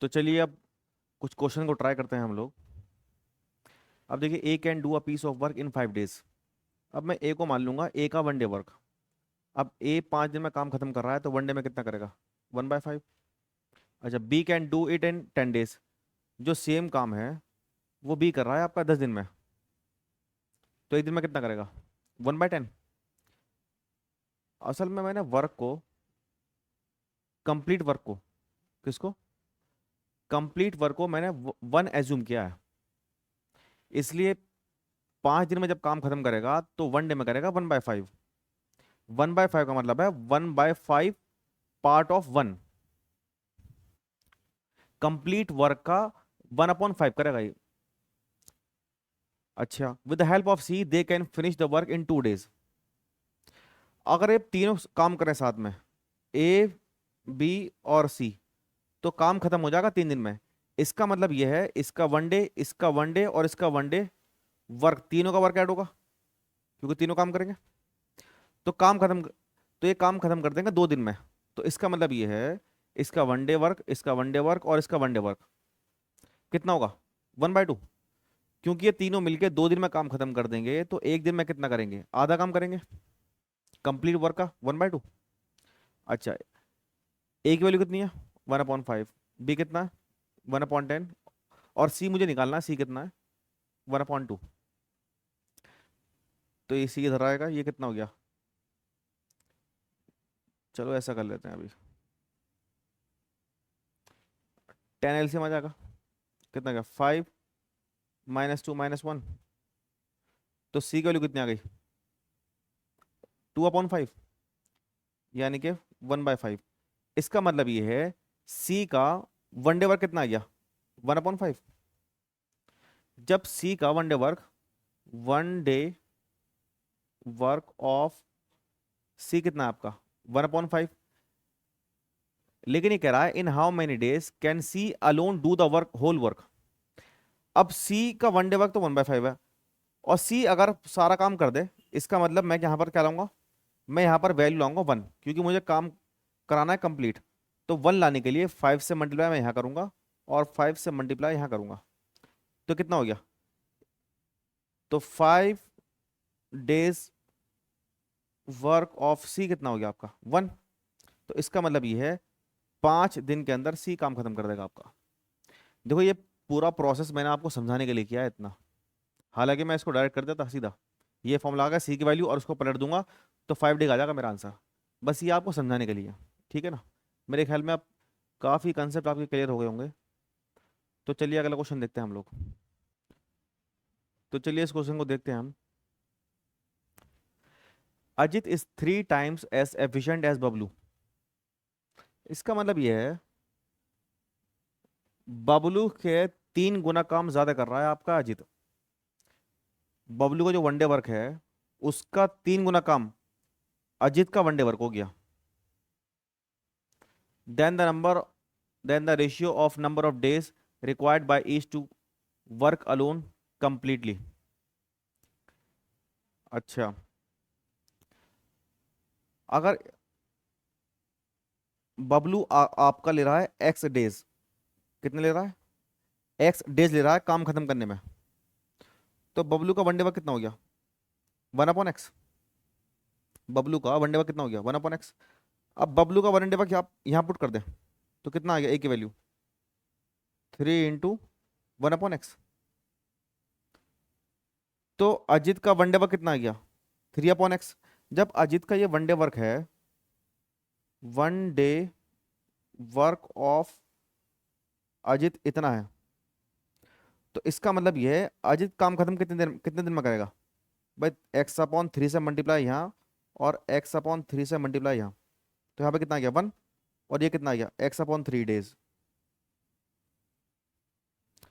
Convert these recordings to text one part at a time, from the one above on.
तो चलिए अब कुछ क्वेश्चन को ट्राई करते हैं हम लोग। अब देखिए, A can do a piece of work in 5 days. अब मैं ए को मान लूंगा, ए का 1 डे वर्क। अब ए 5 दिन में काम खत्म कर रहा है तो 1 डे में कितना करेगा? 1/5। अच्छा, B can do it in 10 days. जो सेम काम है वो बी कर रहा है आपका 10 दिन में, तो एक दिन में कितना करेगा? 1/10। असल में मैंने वर्क को, कंप्लीट वर्क को, किसको? कंप्लीट वर्क को मैंने 1 एज्यूम किया है, इसलिए 5 दिन में जब काम खत्म करेगा तो 1 डे में करेगा 1/5। 1/5 का मतलब है 1/5 पार्ट ऑफ 1। कंप्लीट वर्क का 1/5 करेगा ये। अच्छा, with the help of C they can finish the work in 2 days. अगर ये तीनों काम करें साथ में, ए, बी और सी, तो काम खत्म हो जाएगा 3 दिन में। इसका मतलब यह है, इसका 1 डे, इसका 1 डे और इसका 1 डे वर्क, तीनों का वर्क ऐड होगा क्योंकि तीनों काम करेंगे। तो काम खत्म, तो ये काम खत्म कर देंगे 2 दिन में। तो इसका मतलब ये है, इसका 1 डे वर्क, इसका 1 डे वर्क और इसका 1 डे वर्क कितना होगा? 1/2। क्योंकि ये तीनों मिलके 2 दिन में काम खत्म कर देंगे, तो एक दिन में कितना करेंगे? आधा काम करेंगे कंप्लीट वर्क का, 1/2। अच्छा, ए की वैल्यू कितनी है? 1/5। बी कितना है? 1/10। और सी मुझे निकालना है, सी कितना है? 1/2। तो ये सी इधर आएगा, ये कितना हो गया? चलो ऐसा कर लेते हैं अभी, 10 LCM आ जाएगा। कितना गया? 5 - 2 - 1। तो सी की वैल्यू कितनी आ गई? 2/5, यानी कि 1/5। इसका मतलब ये है, सी का 1 डे वर्क कितना आ गया? 1/5। जब सी का 1 day work, 1 day work of C कितना है आपका? 1/5। लेकिन ये कह रहा है in how many days can C alone do the work, whole work. अब सी का 1 डे वर्क तो 1/5 है, और सी अगर सारा काम कर दे, इसका मतलब मैं यहाँ पर क्या लाऊंगा? मैं यहाँ पर वैल्यू लाऊंगा 1, क्योंकि मुझे काम कराना है कंप्लीट। तो 1 लाने के लिए 5 से मल्टीप्लाई मैं यहाँ करूंगा और 5 से मल्टीप्लाई यहाँ करूंगा। तो कितना हो गया? तो 5 डेज वर्क ऑफ सी कितना हो गया आपका? 1। तो इसका मतलब ये है 5 दिन के अंदर सी काम खत्म कर देगा आपका। देखो, ये पूरा प्रोसेस मैंने आपको समझाने के लिए किया है इतना। हालांकि मैं इसको डायरेक्ट कर देता सीधा, ये फॉर्मूला आ गया सी की वैल्यू और उसको पलट दूंगा तो 5 डे आ जाएगा मेरा आंसर। बस ये आपको समझाने के लिए, ठीक है ना? मेरे ख्याल में अब काफ़ी कंसेप्ट आपके क्लियर हो गए होंगे। तो चलिए अगला क्वेश्चन देखते हैं हम लोग। तो चलिए इस क्वेश्चन को देखते हैं हम। Ajit is 3 times as efficient as Bablu. इसका मतलब ये है, बबलू के 3 गुना काम ज्यादा कर रहा है आपका अजित। बबलू का जो 1 डे वर्क है उसका 3 गुना काम अजित का 1 डे वर्क हो गया। Then the number, then the ratio of number of days required by each to work alone completely. अच्छा, अगर बबलू आपका ले रहा है x डेज, कितने ले रहा है? x डेज ले रहा है काम खत्म करने में, तो बबलू का 1 डे वर्क कितना हो गया? 1/x। बबलू का 1 डे वर्क कितना हो गया? 1/x। अब बबलू का 1 डे वर्क आप यहाँ पुट कर दें तो कितना आ गया ए की वैल्यू? 3 × 1/x। तो अजित का 1 डे वर्क कितना आ गया? 3/x। जब अजित का ये 1 डे वर्क है, 1 डे वर्क ऑफ अजित इतना है, तो इसका मतलब ये है अजित काम खत्म कितने दिन में करेगा? भाई x/3 से मल्टीप्लाई यहाँ और x/3 से मल्टीप्लाई यहाँ, तो यहाँ पे कितना आ गया? 1। और ये कितना आ गया? x/3 days.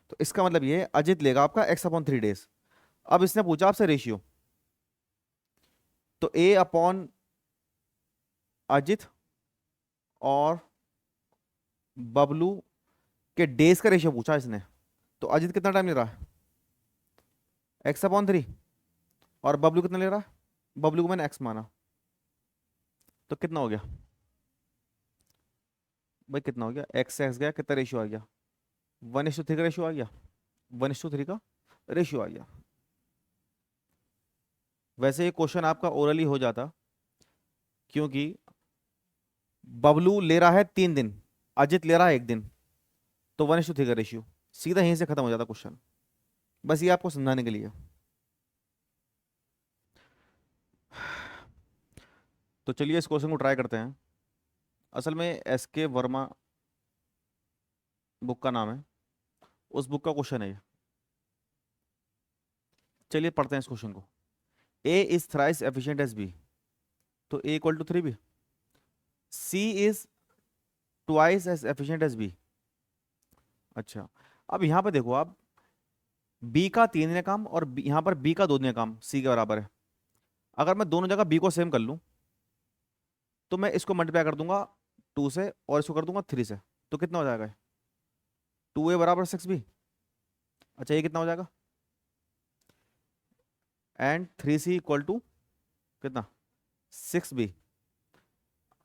तो इसका मतलब ये है अजित लेगा आपका x/3 डेज। अब इसने पूछा आपसे रेशियो, तो a/अजित और बबलू के डेज का रेशियो पूछा इसने। तो अजित कितना टाइम ले रहा है? x/3। और बबलू कितना ले रहा है? बबलू को मैंने x माना, तो कितना हो गया भाई? कितना हो गया? x से x गया, कितना रेशियो आ गया? 1:3 का रेशियो आ गया, 1:3 का रेशियो आ गया। वैसे ये क्वेश्चन आपका ओरली हो जाता, क्योंकि बबलू ले रहा है 3 दिन, अजित ले रहा है 1 दिन, तो 1:3 का रेशियो, सीधा यहीं से खत्म हो जाता क्वेश्चन। बस ये आपको समझाने के लिए। तो चलिए इस क्वेश्चन को ट्राई करते हैं। असल में SK वर्मा बुक का नाम है, उस बुक का क्वेश्चन है ये। चलिए पढ़ते हैं इस क्वेश्चन को। A is thrice efficient as B, तो A equal to 3b। C is twice as efficient as B. अच्छा, अब यहां पर देखो आप, बी का 3 दिन का काम और यहां पर बी का 2 दिन का काम सी के बराबर है। अगर मैं दोनों जगह बी को सेम कर लूं, तो मैं इसको मल्टीप्लाई कर दूंगा 2 से और इसको कर दूंगा 3 से, तो कितना हो जाएगा? 2a बराबर 6b। अच्छा, ये कितना हो जाएगा? एंड 3c इक्वल टू कितना? 6b।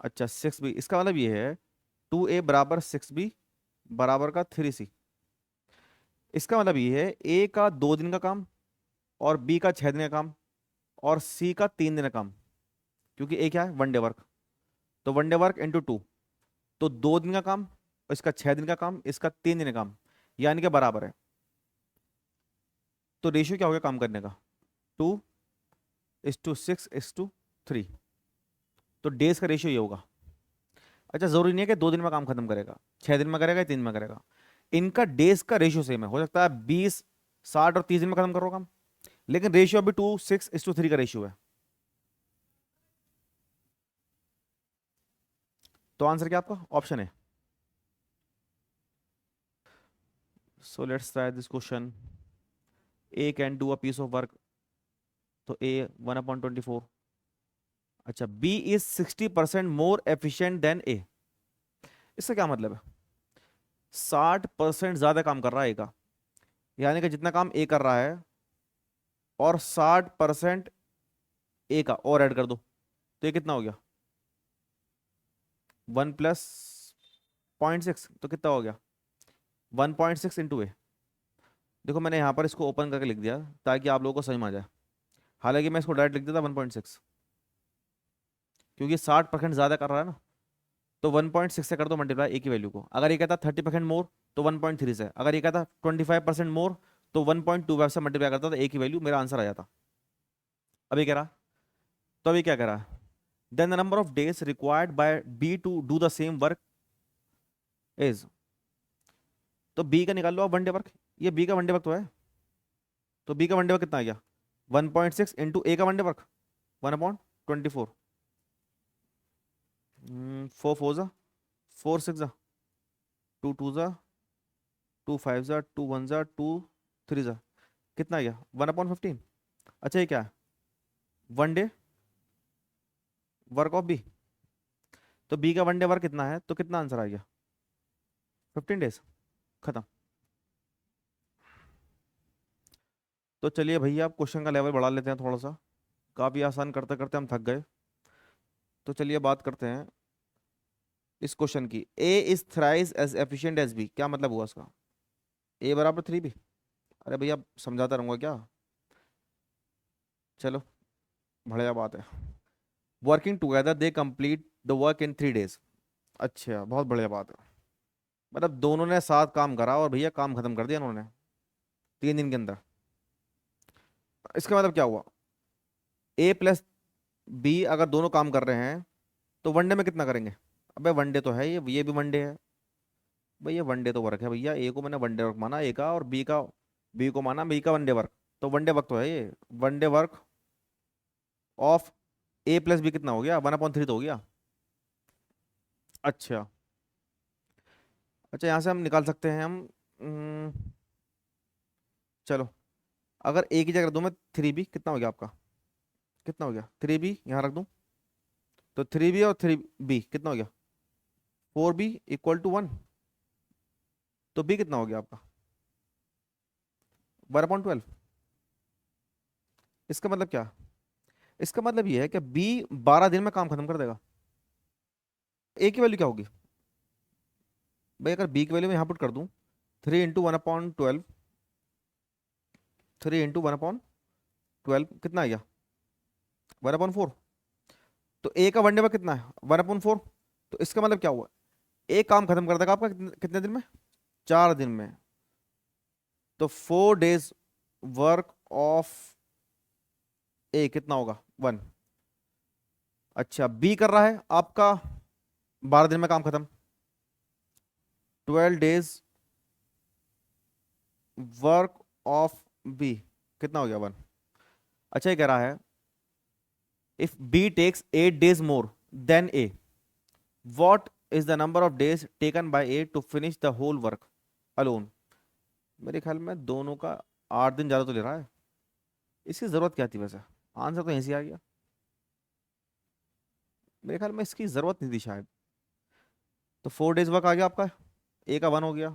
अच्छा 6b, इसका मतलब ये है 2a बराबर 6b बराबर का 3c। इसका मतलब ये है ए का 2 दिन का काम और बी का 6 दिन का काम और सी का 3 दिन का काम, क्योंकि ए क्या है? One day work. तो वनडे वर्क इंटू 2, तो 2 दिन का काम, इसका 6 दिन का काम, इसका 3 दिन का काम, यानी कि बराबर है। तो रेशियो क्या हो गया काम करने का? 2:6:3। तो डेज का रेशियो ये होगा। अच्छा, जरूरी नहीं है कि 2 दिन में काम खत्म करेगा, 6 दिन में करेगा या 3 दिन में करेगा। इनका डेज का रेशियो सेम है, हो सकता है 20, 60 और 30 दिन में खत्म करो काम, लेकिन रेशियो अभी 2:6:3 का रेशियो है। तो आंसर क्या आपका? ऑप्शन है। So let's try this question. A can do a piece of work, तो ए 1/24। अच्छा, B is 60% more efficient than A. इसका क्या मतलब है? 60% ज्यादा काम कर रहा है ए का, यानी कि जितना काम ए कर रहा है और 60% ए का और ऐड कर दो, तो ये कितना हो गया? 1+0.6, तो कितना हो गया? 1.6 इंटू ए। देखो मैंने यहाँ पर इसको ओपन करके लिख दिया ताकि आप लोगों को समझ में आ जाए, हालांकि मैं इसको डायरेक्ट लिख देता 1.6, क्योंकि 60% ज्यादा कर रहा है ना। तो 1.6 से कर दो मल्टीप्लाई ए की वैल्यू को। अगर ये कहता 30% मोर तो 1.3 से, अगर ये कहता 25% मोर तो 1.25 से मल्टीप्लाई करता तो ए की वैल्यू, मेरा आंसर आ जाता। अभी कह रहा, तो अभी क्या कह रहा है? Then the number of days required by B to do the same work is, तो बी का निकाल लो आप वनडे वर्क, ये बी का वनडे वर्क तो है, तो बी का वनडे वर्क कितना आ गया? 1.6 इंटू ए का वनडे वर्क 1/24। 4 4 जा, 4 6 जा, 2 2 जा, 2 5 जा, 2 1 जा, 2 3 जा, कितना आ गया? 1/15। अच्छा ये क्या है? वनडे वर्क ऑफ बी, तो बी का वनडे वर्क कितना है, तो कितना आंसर आ गया? 15 डेज। खत्म। तो चलिए भैया, आप क्वेश्चन का लेवल बढ़ा लेते हैं थोड़ा सा, काफ़ी आसान करते करते हम थक गए। तो चलिए बात करते हैं इस क्वेश्चन की। A is thrice as efficient as B, क्या मतलब हुआ इसका? ए बराबर 3b। अरे भैया समझाता रहूंगा क्या? चलो, बढ़िया बात है। Working together they complete the work in 3 days. अच्छा, बहुत बढ़िया बात है। मतलब दोनों ने साथ काम करा और भैया काम खत्म कर दिया उन्होंने 3 दिन के अंदर। इसका मतलब क्या हुआ? ए प्लस बी अगर दोनों काम कर रहे हैं तो वनडे में कितना करेंगे? अबे वनडे तो है ये भी वनडे है भैया, वनडे तो वर्क है भैया, ए को मैंने वनडे वर्क माना ए का, और बी को माना बी का वनडे वर्क, तो वनडे वर्क तो है ये। One day work of A plus B कितना हो गया? 1/3 तो हो गया। अच्छा, अच्छा यहाँ से हम निकाल सकते हैं हम, चलो, अगर ए की जगह रख दूं मैं 3b, कितना हो गया आपका? कितना हो गया? 3b यहाँ रख दूं, तो 3b और 3b कितना हो गया? 4b इक्वल टू 1, तो b कितना हो गया आपका? 1/12। इसका मतलब क्या? इसका मतलब ये है कि बी 12 दिन में काम खत्म कर देगा। ए की वैल्यू क्या होगी भाई? अगर बी की वैल्यू मैं यहाँ पुट कर दूं 3 × 1/12, 3 × 1/12 कितना आ गया? 1/4। तो ए का वनडे वर्क कितना है? 1/4। तो इसका मतलब क्या हुआ? एक काम खत्म कर देगा आपका कितने दिन में? 4 दिन में। तो 4 days वर्क ऑफ ए कितना होगा? 1। अच्छा, बी कर रहा है आपका 12 दिन में काम खत्म। 12 days वर्क ऑफ बी कितना हो गया? 1। अच्छा, ये कह रहा है if B takes 8 days more than A, what is the number of days taken by A to finish the whole work alone? मेरे ख्याल में दोनों का 8 दिन ज्यादा तो ले रहा है। इसकी जरूरत क्या थी वैसे? आंसर तो यहीं से आ गया। मेरे ख्याल में इसकी जरूरत नहीं थी शायद। तो 4 days वर्क आ गया आपका, ए का 1 हो गया।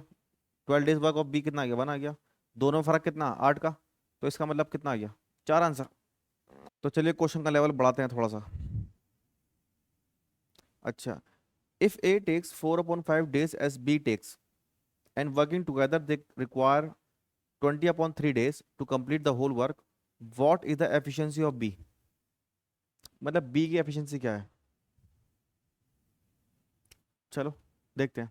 12 days वर्क ऑफ बी कितना आ गया? 1 आ गया। दोनों में फर्क कितना? 8 का। तो इसका मतलब कितना आ गया? 4 आंसर। तो चलिए क्वेश्चन का लेवल बढ़ाते हैं थोड़ा सा। अच्छा, if A takes 4/5 days as B takes and working together they require 20/3 days to complete the whole work, what is the efficiency of B? मतलब B की एफिशिएंसी क्या है? चलो देखते हैं।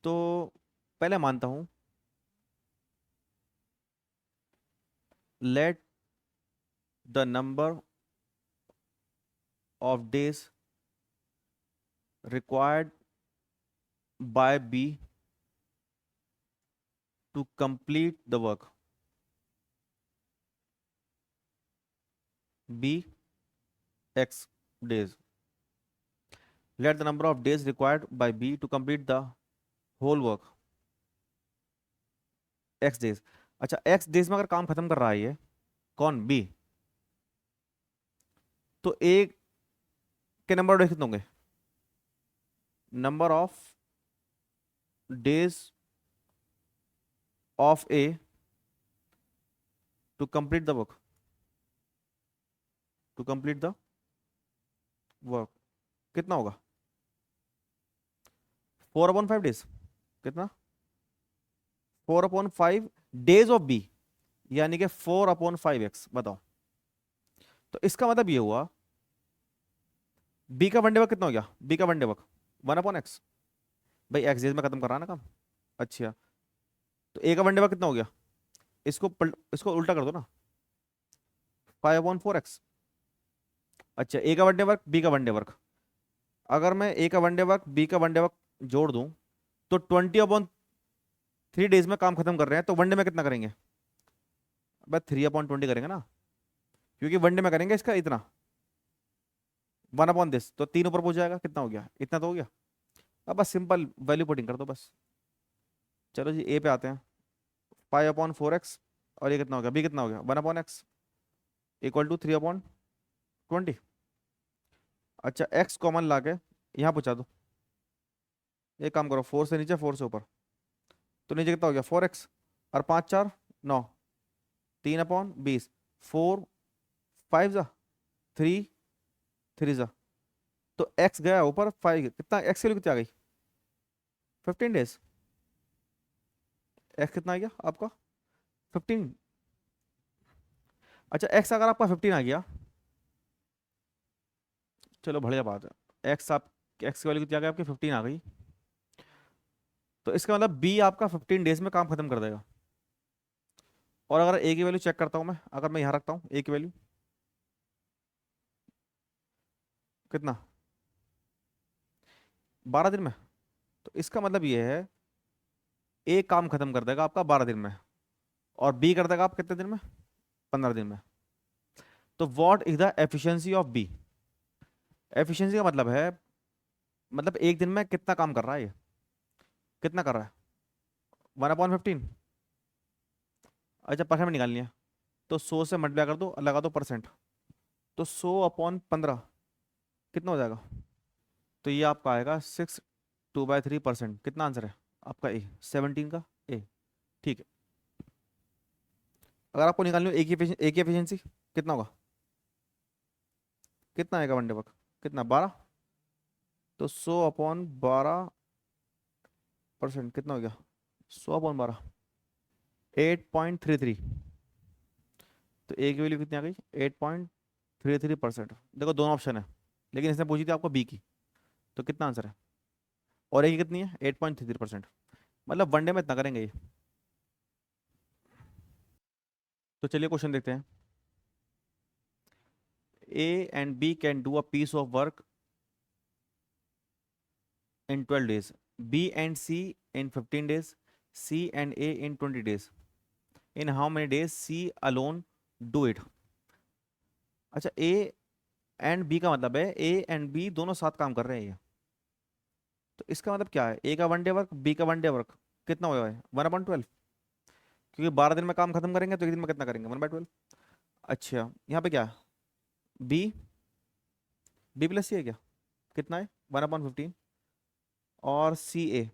तो पहले मानता हूं let the number of days required by B to complete the work be x days. Let the number of days required by B to complete the whole work x days. अच्छा, x days में अगर काम खत्म कर रहा है ये कौन? B। तो A के नंबर ऑफ डेज कितने होंगे? Number of days of A to complete the work, to complete the work कितना होगा? 4/5 days। कितना? 4/5 days ऑफ बी, यानी कि 4/5x। बताओ। तो इसका मतलब ये हुआ बी का वनडे वर्क कितना हो गया? बी का वनडे वर्क 1/x। भाई एक्स डेज में खत्म कर रहा है ना काम। अच्छा, तो ए का वनडे वर्क कितना हो गया? इसको उल्टा कर दो ना, 5/4x। अच्छा, ए का वनडे वर्क, बी का वनडे वर्क, अगर मैं ए का वनडे वर्क बी का वनडे वर्क जोड़ दूं तो 20/3 days में काम खत्म कर रहे हैं, तो वनडे में कितना करेंगे? बस 3/20 करेंगे ना, क्योंकि वनडे में करेंगे इसका इतना 1/this, तो 3 ऊपर पहुंच जाएगा। कितना हो गया? इतना तो हो गया। अब बस सिंपल वैल्यू पुटिंग कर दो बस। चलो जी, ए पे आते हैं। 5/4x और ये कितना हो गया? बी कितना हो गया? 1/x equal to 3/20। अच्छा, एक्स कॉमन लाके यहाँ पहुंचा दो। एक काम करो, 4 से नीचे 4 से ऊपर, तो नीचे कितना हो गया? 4x और 5 4 9, 3/20। 4 5 जा 3 3 जा, तो x गया ऊपर 5। कितना x की वैल्यू कितनी आ गई? 15 days। x कितना आ गया आपका? 15। अच्छा, x अगर आपका 15 आ गया, चलो बढ़िया बात है। x की वैल्यू कितनी आ गई आपकी? 15 आ गई। तो इसका मतलब b आपका 15 days में काम खत्म कर देगा। और अगर a की वैल्यू चेक करता हूं मैं, अगर मैं यहां रखता हूं a की वैल्यू कितना? 12 दिन में। तो इसका मतलब ये है a काम खत्म कर देगा आपका 12 दिन में, और b कर देगा आप कितने दिन में? 15 दिन में। तो what is the efficiency of B? Efficiency का मतलब है, मतलब एक दिन में कितना काम कर रहा है ये, कितना कर रहा है? 1/15। अच्छा, परसेंट में निकालनी है, तो 100 से मल्टीप्लाई कर दो, लगा दो परसेंट, तो 100/15 कितना हो जाएगा? तो ये आपका आएगा 6/2/3%। कितना आंसर है आपका? ए 17 का ए। ठीक है। अगर आपको निकालनी हो ए की एफिशिएंसी कितना होगा? कितना आएगा वनडे वर्क? कितना? 12। तो 100/12 परसेंट कितना हो गया, 100/12, 8.33। तो ए की वैल्यू कितनी आ गई, 8.33%। देखो दोनों ऑप्शन है, लेकिन इसने पूछी थी आपको बी की, तो कितना आंसर है, और ए की कितनी है 8.33%, मतलब वनडे में इतना करेंगे ये। तो चलिए क्वेश्चन देखते हैं। A and B can do a piece of work in 12 days, B and C in 15 days, C and A in 20 days. In how many days C alone do it? अच्छा, A and B का मतलब है A and B दोनों साथ काम कर रहे हैं ये। तो इसका मतलब क्या है, A का वन डे वर्क, B का वन डे वर्क कितना हुआ है, 1/12, क्योंकि 12 दिन में काम खत्म करेंगे तो एक दिन में कितना करेंगे, 1/12। अच्छा यहाँ पे क्या है, B, B प्लस सी है क्या, कितना है 1/15, और सी ए,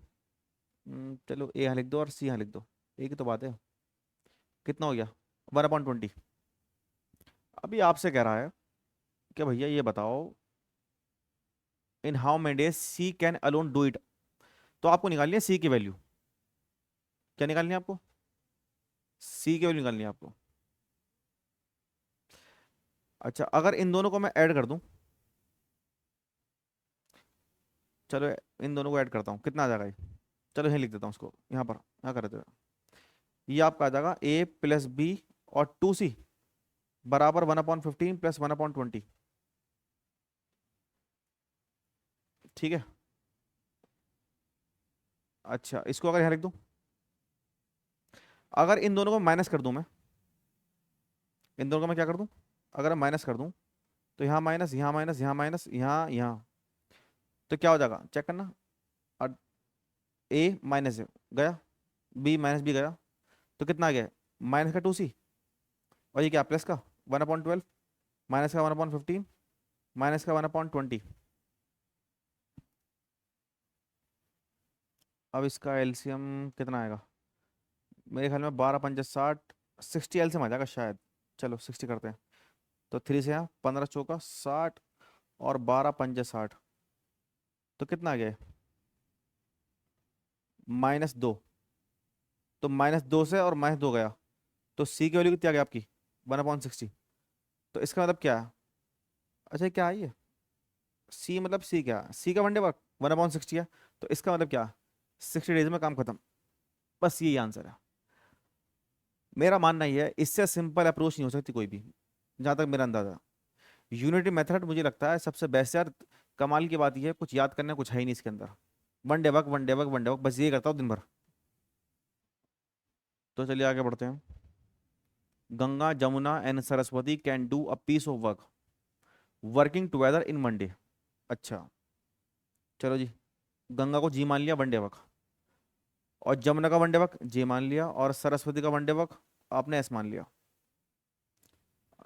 चलो ए यहाँ लिख दो और सी यहाँ लिख दो, एक ही तो बात है। कितना हो गया 1/20। अभी आपसे कह रहा है कि भैया ये बताओ, in how many days C can alone do it. तो आपको निकालनी है सी की वैल्यू। क्या निकालनी है आपको, सी की वैल्यू निकालनी है आपको। अच्छा अगर इन दोनों को मैं ऐड कर दूं, चलो इन दोनों को ऐड करता हूं, कितना आ जाएगा ये, चलो यहीं लिख देता हूं उसको, यहाँ पर क्या कर देते हैं, ये आपका आ जाएगा ए प्लस बी और 2C बराबर 1/15 प्लस 1/20। ठीक है। अच्छा इसको अगर यहाँ लिख दूं, अगर इन दोनों को माइनस कर दूं मैं, इन दोनों को मैं क्या कर दूं, अगर मैं माइनस कर दूं, तो यहाँ माइनस, यहाँ माइनस, यहाँ माइनस, यहाँ यहाँ, तो क्या हो जाएगा चेक करना। और ए माइनस गया, बी माइनस बी गया, तो कितना आ गया, माइनस का 2C, और ये क्या प्लस का 1/12, माइनस का 1/15, माइनस का 1/20। अब इसका एलसीएम कितना आएगा, मेरे ख्याल में 12×5 = 60, 60 एलसीएम आ जाएगा शायद। चलो 60 करते हैं, तो 3 से यहाँ 15×4 = 60, और 12×5 = 60, तो कितना आ गया, -2। तो -2 से और -2 गया, तो सी की वैल्यू कितनी आ गई आपकी 1/60। तो इसका मतलब क्या है, अच्छा क्या है ये, सी मतलब सी क्या, सी का वनडे वर्क 1/60 है, तो इसका मतलब क्या, 60 डेज में काम खत्म, बस यही आंसर है। मेरा मानना ये है, इससे सिंपल अप्रोच नहीं हो सकती कोई भी, जहां तक मेरा अंदाजा। यूनिटी मेथड मुझे लगता है सबसे बेस्ट यार। कमाल की बात यह है, कुछ याद करने कुछ है ही नहीं इसके अंदर, one day work one day work one day work, बस ये करता हूँ दिन भर। तो चलिए आगे बढ़ते हैं। Ganga Jamuna and Saraswati can do a piece of work working together in Monday. अच्छा चलो जी, गंगा को जी मान लिया वनडे वर्क, और जमुना का वनडे वर्क जे मान लिया, और सरस्वती का वनडे वर्क आपने एस मान लिया।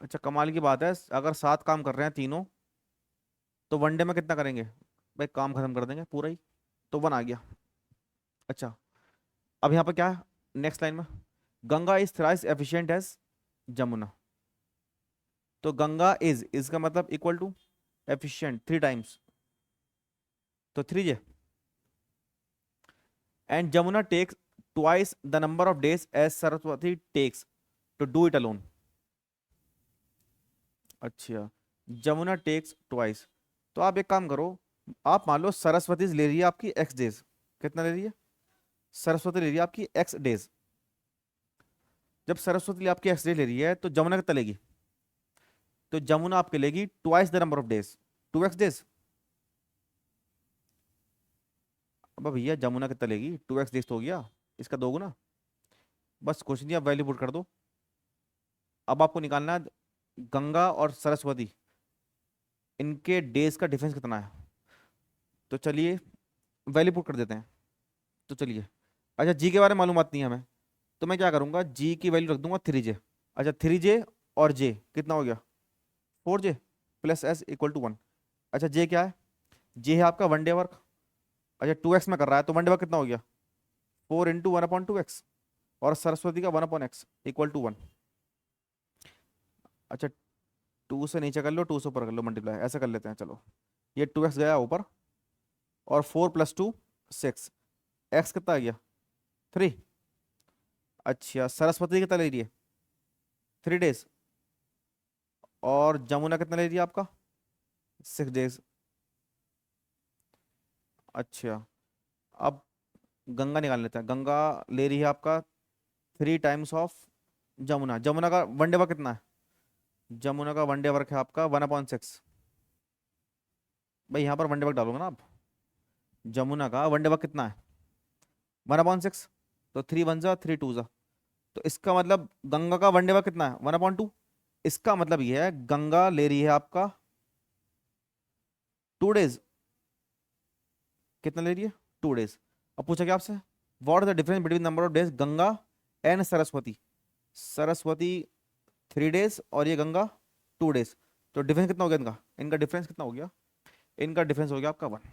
अच्छा कमाल की बात है, अगर साथ काम कर रहे हैं तीनों, तो वनडे में कितना करेंगे, भाई काम खत्म कर देंगे पूरा ही, तो 1 आ गया। अच्छा अब यहाँ पर क्या है, नेक्स्ट लाइन में, Ganga is thrice efficient as Jamuna. तो गंगा इज का मतलब इक्वल टू एफिशिएंट 3 टाइम्स, तो 3J। And Jamuna takes twice the number of days as Saraswati takes to do it alone. अच्छा जमुना टेक्स ट्वाइस, तो आप एक काम करो, आप मान लो सरस्वती ले रही है आपकी एक्स डेज, कितना ले रही है, सरस्वती ले रही है आपकी एक्स डेज। जब सरस्वती आपकी एक्स डेज ले रही है, तो जमुना कितना लेगी, तो जमुना आपके लेगी twice the number of days, 2x days. अब भैया जमुना कितना लेगी, 2x डेज तो हो गया, इसका दोगुना। बस कुछ नहीं, अब वैल्यू पुट कर दो। अब आपको निकालना है गंगा और सरस्वती, इनके डेज का डिफरेंस कितना है। तो चलिए वैल्यू पुट कर देते हैं। तो चलिए, अच्छा जी के बारे में मालूमात नहीं है हमें, तो मैं क्या करूंगा, जी की वैल्यू रख दूंगा 3J। अच्छा 3J और जे कितना हो गया, 4J plus S equal to 1। अच्छा जे क्या है, जे है आपका वनडे वर्क। अच्छा 2x में कर रहा है, तो वनडे वर्क कितना हो गया, 4 × 1/2x, और सरस्वती का 1/x इक्वल टू 1। अच्छा 2 से नीचे कर लो, 2 से ऊपर कर लो, मल्टीप्लाई ऐसा कर लेते हैं। चलो ये 2x गया ऊपर, और 4 + 2 6, एक्स कितना आ गया 3। अच्छा सरस्वती कितना ले रही है 3 days। और जमुना कितना ले रही है आपका 6 days। अच्छा अब गंगा निकाल लेते हैं। गंगा ले रही है आपका 3 times ऑफ जमुना। जमुना का वनडे वर्क कितना है? जमुना का वनडे वर्क है आपका 1/6। भाई यहाँ पर वनडे वर्क डालोगे ना आप। जमुना का वनडे वर्क कितना है 1/6। तो 3 1 जा 3 2 जा। तो इसका मतलब गंगा का वनडे वर्क कितना है 1/2। इसका मतलब ये है गंगा ले रही है आपका 2 days। कितना ले रही है 2 days। अब पूछा क्या आपसे what is the difference between number of days Ganga and Saraswati. Saraswati 3 days और ये गंगा 2 days। तो डिफरेंस कितना हो गया इनका? इनका डिफरेंस कितना हो गया? इनका डिफरेंस हो गया आपका 1।